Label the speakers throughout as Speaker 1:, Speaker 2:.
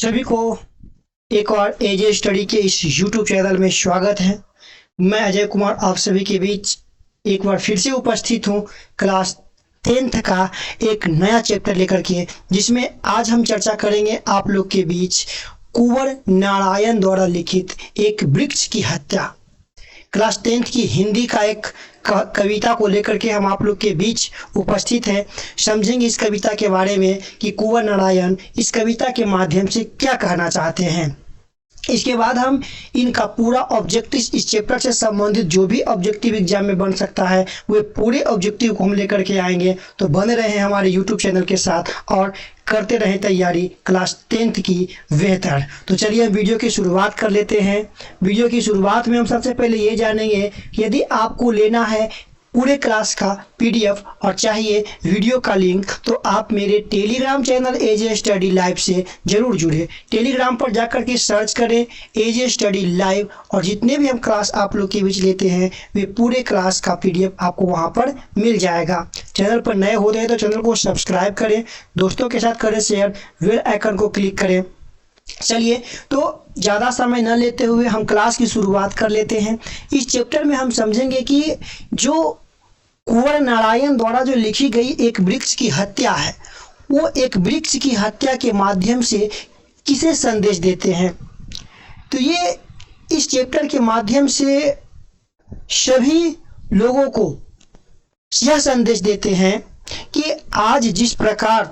Speaker 1: सभी को एक और एजे स्टडी के इस यूट्यूब चैनल में स्वागत है। मैं अजय कुमार आप सभी के बीच एक बार फिर से उपस्थित हूँ क्लास 10th का एक नया चैप्टर लेकर के, जिसमें आज हम चर्चा करेंगे आप लोग के बीच कुंवर नारायण द्वारा लिखित एक वृक्ष की हत्या। क्लास 10th की हिंदी का एक कविता को लेकर के हम आप लोग के बीच उपस्थित हैं। समझेंगे इस कविता के बारे में कि कुंवर नारायण इस कविता के माध्यम से क्या कहना चाहते हैं। इसके बाद हम इनका पूरा ऑब्जेक्टिव, इस चैप्टर से संबंधित जो भी ऑब्जेक्टिव एग्जाम में बन सकता है वे पूरे ऑब्जेक्टिव को हम लेकर के आएंगे। तो बने रहें हमारे यूट्यूब चैनल के साथ और करते रहें तैयारी क्लास 10th की बेहतर। तो चलिए हम वीडियो की शुरुआत कर लेते हैं। वीडियो की शुरुआत में हम सबसे पहले ये जानेंगे कि यदि आपको लेना है पूरे क्लास का पीडीएफ और चाहिए वीडियो का लिंक, तो आप मेरे टेलीग्राम चैनल एजे स्टडी लाइव से जरूर जुड़े। टेलीग्राम पर जाकर के सर्च करें एजे स्टडी लाइव और जितने भी हम क्लास आप लोग के बीच लेते हैं वे पूरे क्लास का पीडीएफ आपको वहां पर मिल जाएगा। चैनल पर नए होते हैं तो चैनल को सब्सक्राइब करें, दोस्तों के साथ करें शेयर, बेल आइकन को क्लिक करें। चलिए तो ज़्यादा समय न लेते हुए हम क्लास की शुरुआत कर लेते हैं। इस चैप्टर में हम समझेंगे कि जो कुंवर नारायण द्वारा जो लिखी गई एक वृक्ष की हत्या है, वो एक वृक्ष की हत्या के माध्यम से किसे संदेश देते हैं। तो ये इस चैप्टर के माध्यम से सभी लोगों को यह संदेश देते हैं कि आज जिस प्रकार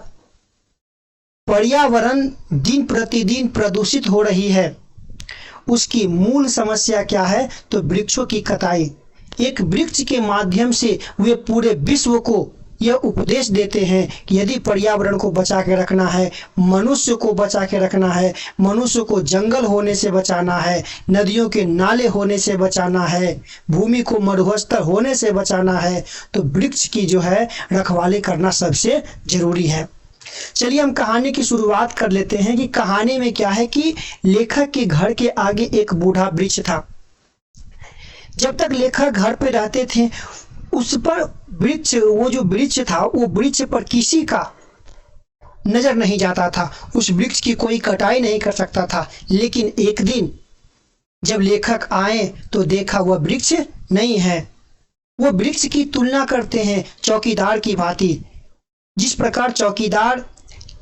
Speaker 1: पर्यावरण दिन प्रतिदिन प्रदूषित हो रही है, उसकी मूल समस्या क्या है, तो वृक्षों की कटाई। एक वृक्ष के माध्यम से वे पूरे विश्व को यह उपदेश देते हैं कि यदि पर्यावरण को बचा के रखना है, मनुष्य को बचा के रखना है, मनुष्य को जंगल होने से बचाना है, नदियों के नाले होने से बचाना है, भूमि को मरुस्थल होने से बचाना है, तो वृक्ष की जो है रखवाली करना सबसे जरूरी है। चलिए हम कहानी की शुरुआत कर लेते हैं कि कहानी में क्या है कि लेखक के घर के आगे एक बूढ़ा वृक्ष था। जब तक लेखक घर पे रहते थे उस पर वृक्ष, वो जो वृक्ष था वो वृक्ष पर किसी का नजर नहीं जाता था, उस वृक्ष की कोई कटाई नहीं कर सकता था। लेकिन एक दिन जब लेखक आए तो देखा वह वृक्ष नहीं है। वो वृक्ष की तुलना करते हैं चौकीदार की भांति। जिस प्रकार चौकीदार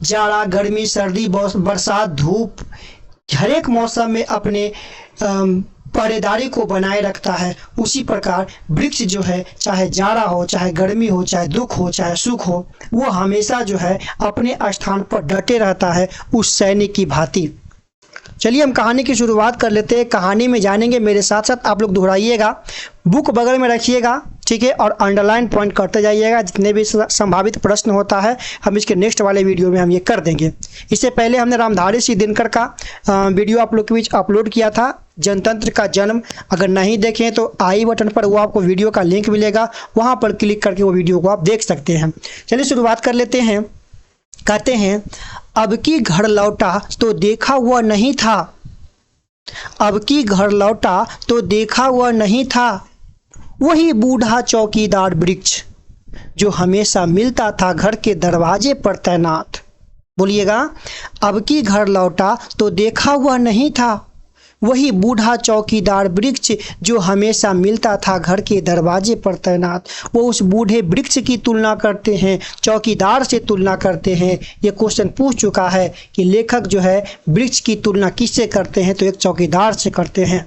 Speaker 1: जाड़ा, गर्मी, सर्दी, बरसात, धूप हर एक मौसम में अपने पहरेदारी को बनाए रखता है, उसी प्रकार वृक्ष जो है चाहे जाड़ा हो, चाहे गर्मी हो, चाहे दुख हो, चाहे सुख हो, वो हमेशा जो है अपने स्थान पर डटे रहता है उस सैनिक की भांति। चलिए हम कहानी की शुरुआत कर लेते हैं। कहानी में जानेंगे, मेरे साथ साथ आप लोग दोहराइएगा, बुक बगल में रखिएगा, ठीक है, और अंडरलाइन पॉइंट करते जाइएगा। जितने भी संभावित प्रश्न होता है हम इसके नेक्स्ट वाले वीडियो में हम ये कर देंगे। इससे पहले हमने रामधारी सिंह दिनकर का वीडियो आप लोग के बीच अपलोड किया था, जनतंत्र का जन्म। अगर नहीं देखें तो आई बटन पर वो आपको वीडियो का लिंक मिलेगा, वहाँ पर क्लिक करके वो वीडियो को आप देख सकते हैं। चलिए शुरुआत कर लेते हैं। कहते हैं, अब की घर लौटा तो देखा हुआ नहीं था, अब की घर लौटा तो देखा हुआ नहीं था, वही बूढ़ा चौकीदार वृक्ष जो हमेशा मिलता था घर के दरवाजे पर तैनात। बोलिएगा, अब की घर लौटा तो देखा हुआ नहीं था, वही बूढ़ा चौकीदार वृक्ष जो हमेशा मिलता था घर के दरवाजे पर तैनात। वो उस बूढ़े वृक्ष की तुलना करते हैं, चौकीदार से तुलना करते हैं। ये क्वेश्चन पूछ चुका है कि लेखक जो है वृक्ष की तुलना किससे करते हैं, तो एक चौकीदार से करते हैं।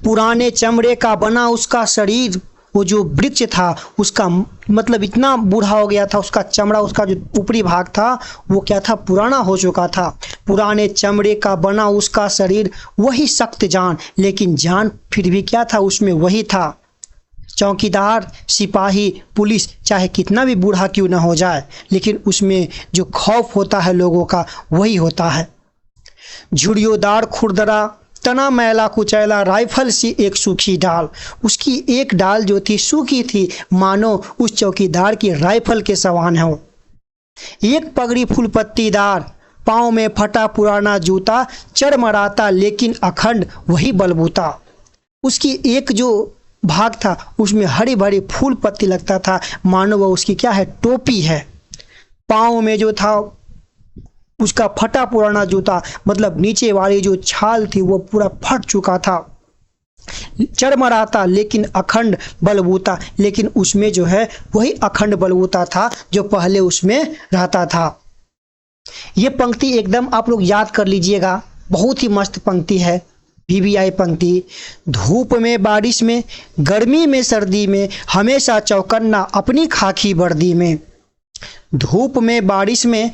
Speaker 1: पुराने चमड़े का बना उसका शरीर, वो जो वृक्ष था उसका मतलब इतना बूढ़ा हो गया था, उसका चमड़ा, उसका जो ऊपरी भाग था वो क्या था, पुराना हो चुका था। पुराने चमड़े का बना उसका शरीर, वही सख्त जान, लेकिन जान फिर भी क्या था, उसमें वही था। चौकीदार, सिपाही, पुलिस चाहे कितना भी बूढ़ा क्यों ना हो जाए, लेकिन उसमें जो खौफ होता है लोगों का वही होता है। झुर्रियोदार खुरदरा, तना मैला कुचैला, राइफल सी एक सूखी डाल, उसकी एक डाल जो थी सूखी थी, मानो उस चौकीदार की राइफल के समान हो। एक पगड़ी फूल पत्तीदार, पाँव में फटा पुराना जूता, चरमराता लेकिन अखंड वही बलबूता। उसकी एक जो भाग था उसमें हरी भरी फूल पत्ती लगता था, मानो वह उसकी क्या है, टोपी है। पाँव में जो था उसका फटा पुराना जूता, मतलब नीचे वाली जो छाल थी वो पूरा फट चुका था। चरमराता लेकिन अखंड बलबूता, लेकिन उसमें जो है वही अखंड बलबूता था जो पहले उसमें रहता था। ये पंक्ति एकदम आप लोग याद कर लीजिएगा, बहुत ही मस्त पंक्ति है। VVI पंक्ति, धूप में बारिश में गर्मी में सर्दी में हमेशा चौकन्ना अपनी खाकी वर्दी में। धूप में बारिश में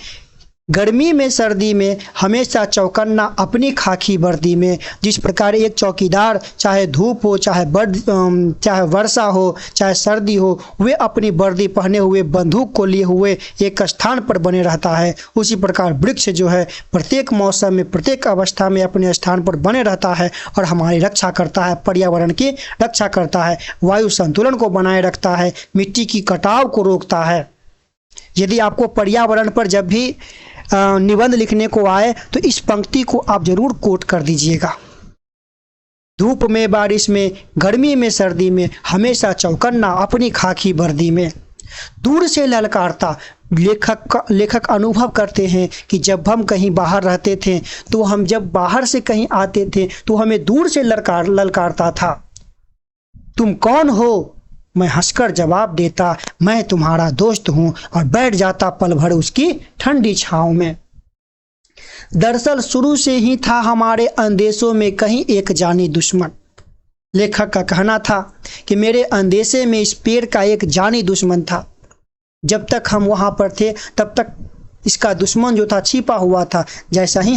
Speaker 1: गर्मी में सर्दी में हमेशा चौकन्ना अपनी खाकी वर्दी में। जिस प्रकार एक चौकीदार चाहे धूप हो चाहे वर्षा हो चाहे सर्दी हो, वे अपनी वर्दी पहने हुए बंदूक को लिए हुए एक स्थान पर बने रहता है, उसी प्रकार वृक्ष जो है प्रत्येक मौसम में प्रत्येक अवस्था में अपने स्थान पर बने रहता है और हमारी रक्षा करता है, पर्यावरण की रक्षा करता है, वायु संतुलन को बनाए रखता है, मिट्टी की कटाव को रोकता है। यदि आपको पर्यावरण पर जब भी निबंध लिखने को आए तो इस पंक्ति को आप जरूर कोट कर दीजिएगा। धूप में बारिश में गर्मी में सर्दी में हमेशा चौकन्ना अपनी खाकी वर्दी में। दूर से ललकारता, लेखक अनुभव करते हैं कि जब हम कहीं बाहर रहते थे तो हम जब बाहर से कहीं आते थे तो हमें दूर से ललकारता था। तुम कौन हो? मैं हंसकर जवाब देता, मैं तुम्हारा दोस्त हूं, और बैठ जाता पल भर उसकी ठंडी छांव में। दरअसल शुरू से ही था हमारे अंदेशों में कहीं एक जानी दुश्मन। लेखक का कहना था कि मेरे अंदेशे में इस पेड़ का एक जानी दुश्मन था। जब तक हम वहां पर थे तब तक इसका दुश्मन जो था छिपा हुआ था। जैसा ही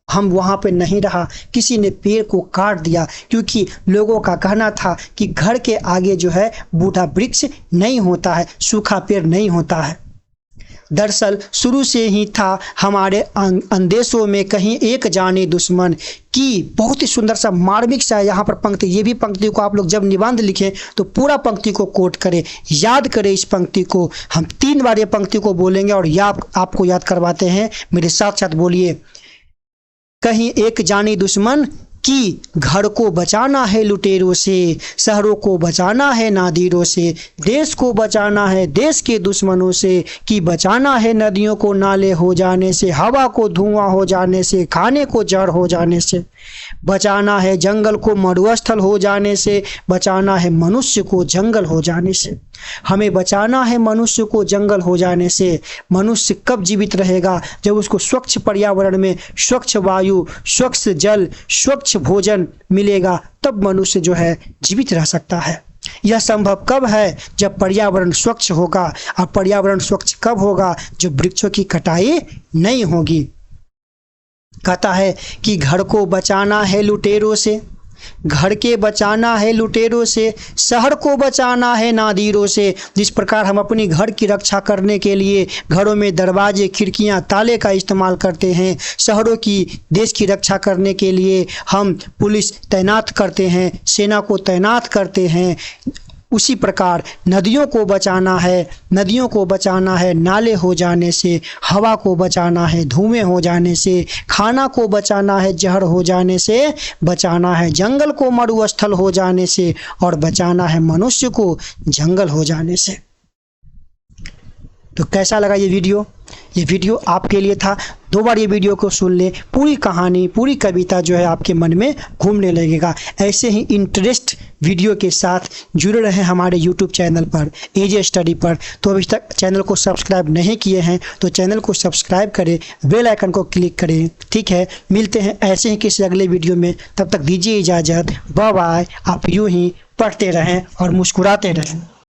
Speaker 1: हम वहाँ पे नहीं रहा, किसी ने पेड़ को काट दिया, क्योंकि लोगों का कहना था कि घर के आगे जो है बूढ़ा वृक्ष नहीं होता है, सूखा पेड़ नहीं होता है। दरअसल शुरू से ही था हमारे अंदेशों में कहीं एक जाने दुश्मन की। बहुत ही सुंदर सा मार्मिक सा यहाँ पर पंक्ति। ये भी पंक्ति को आप लोग जब निबंध लिखें तो पूरा पंक्ति को कोट करें, याद करें इस पंक्ति को। हम 3 बार ये पंक्ति को बोलेंगे और आपको याद करवाते हैं, मेरे साथ साथ बोलिए। कहीं एक जानी दुश्मन की, घर को बचाना है लुटेरों से, शहरों को बचाना है नादीरों से, देश को बचाना है देश के दुश्मनों से, कि बचाना है नदियों को नाले हो जाने से, हवा को धुआं हो जाने से, खाने को जड़ हो जाने से, बचाना है जंगल को मरुस्थल हो जाने से, बचाना है मनुष्य को जंगल हो जाने से। हमें बचाना है मनुष्य को जंगल हो जाने से। मनुष्य कब जीवित रहेगा? जब उसको स्वच्छ पर्यावरण में स्वच्छ वायु, स्वच्छ जल, स्वच्छ भोजन मिलेगा, तब मनुष्य जो है जीवित रह सकता है। यह संभव कब है? जब पर्यावरण स्वच्छ होगा। और पर्यावरण स्वच्छ कब होगा? जब वृक्षों की कटाई नहीं होगी। कहता है कि घर को बचाना है लुटेरों से, घर के बचाना है लुटेरों से, शहर को बचाना है नादीरों से। जिस प्रकार हम अपनी घर की रक्षा करने के लिए घरों में दरवाजे, खिड़कियां, ताले का इस्तेमाल करते हैं, शहरों की, देश की रक्षा करने के लिए हम पुलिस तैनात करते हैं, सेना को तैनात करते हैं, उसी प्रकार नदियों को बचाना है नाले हो जाने से, हवा को बचाना है धुएं हो जाने से, खाना को बचाना है जहर हो जाने से, बचाना है जंगल को मरुस्थल हो जाने से, और बचाना है मनुष्य को जंगल हो जाने से। तो कैसा लगा ये वीडियो? ये वीडियो आपके लिए था। 2 बार ये वीडियो को सुन लें, पूरी कहानी, पूरी कविता जो है आपके मन में घूमने लगेगा। ऐसे ही इंटरेस्ट वीडियो के साथ जुड़े रहें हमारे YouTube चैनल पर, एजे स्टडी पर। तो अभी तक चैनल को सब्सक्राइब नहीं किए हैं तो चैनल को सब्सक्राइब करें, बेल आइकन को क्लिक करें। ठीक है, मिलते हैं ऐसे ही किसी अगले वीडियो में। तब तक दीजिए इजाज़त, बाय बाय। आप यूँ ही पढ़ते रहें और मुस्कुराते रहें।